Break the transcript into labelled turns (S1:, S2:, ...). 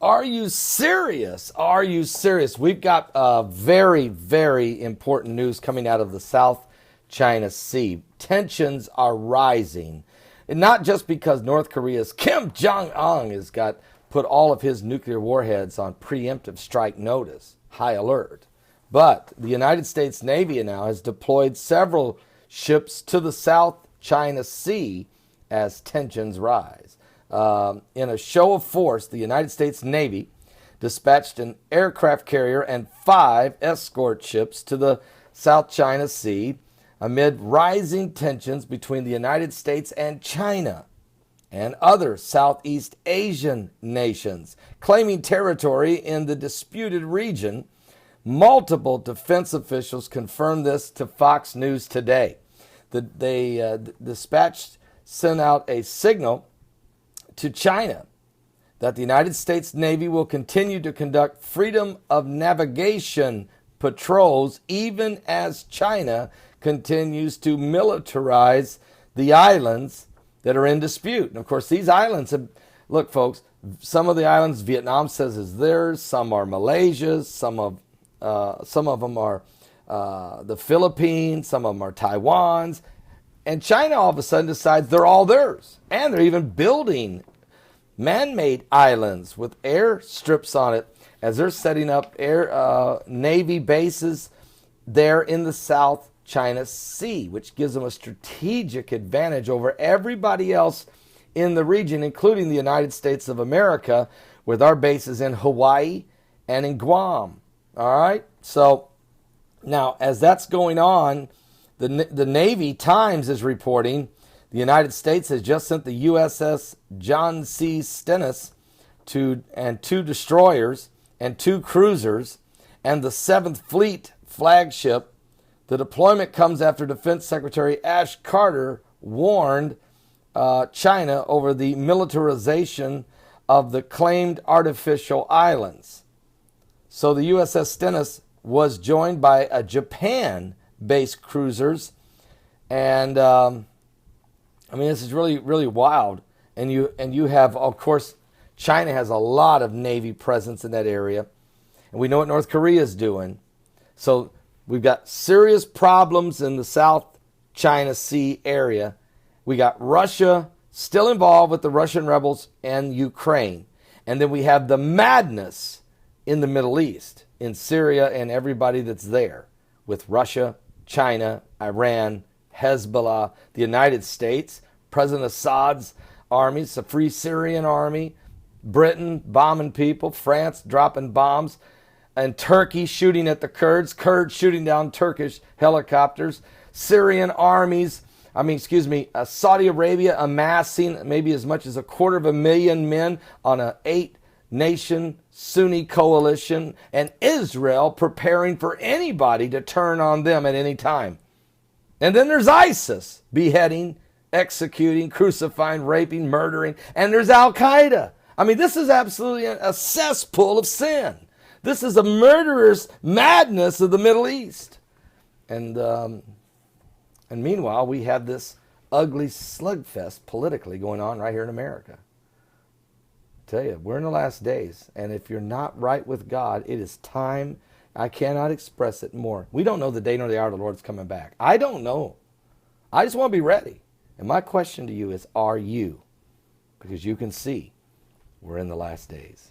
S1: Are you serious? Are you serious? We've got very, very important news coming out of the South China Sea. Tensions are rising. And not just because North Korea's Kim Jong-un has put all of his nuclear warheads on preemptive strike notice, high alert. But the United States Navy now has deployed several ships to the South China Sea as tensions rise. In a show of force, the United States Navy dispatched an aircraft carrier and 5 escort ships to the South China Sea amid rising tensions between the United States and China and other Southeast Asian nations claiming territory in the disputed region. Multiple defense officials confirmed this to Fox News today. They dispatched sent out a signal to China that the United States Navy will continue to conduct freedom of navigation patrols even as China continues to militarize the islands that are in dispute. And of course, these islands look, folks, some of the islands Vietnam says is theirs, some are Malaysia's, some of them are the Philippines, some of them are Taiwan's. And China all of a sudden decides they're all theirs. And they're even building man-made islands with air strips on it as they're setting up Navy bases there in the South China Sea, which gives them a strategic advantage over everybody else in the region, including the United States of America, with our bases in Hawaii and in Guam. All right? So now, as that's going on, the Navy Times is reporting the United States has just sent the USS John C. Stennis and 2 destroyers and 2 cruisers and the 7th Fleet flagship. The deployment comes after Defense Secretary Ash Carter warned China over the militarization of the claimed artificial islands. So the USS Stennis was joined by a Japan-based cruisers, and this is really, really wild. And you have, of course, China has a lot of Navy presence in that area, and we know what North Korea is doing. So we've got serious problems in the South China Sea area. We got Russia still involved with the Russian rebels and Ukraine, and then we have the madness in the Middle East, in Syria and everybody that's there, with Russia, China, Iran, Hezbollah, the United States, President Assad's army, it's a Free Syrian Army, Britain bombing people, France dropping bombs, and Turkey shooting at the Kurds shooting down Turkish helicopters, Syrian armies, Saudi Arabia amassing maybe as much as 250,000 men on an 8-nation Sunni coalition, and Israel preparing for anybody to turn on them at any time. And then there's ISIS beheading, executing, crucifying, raping, murdering, and there's Al-Qaeda. This is absolutely a cesspool of sin. This is a murderous madness of the Middle East. And meanwhile, we have this ugly slugfest politically going on right here in America. I tell you, we're in the last days, and if you're not right with God, it is time. I cannot express it more. We don't know the day nor the hour the Lord's coming back. I don't know. I just want to be ready. And my question to you is, are you? Because you can see we're in the last days.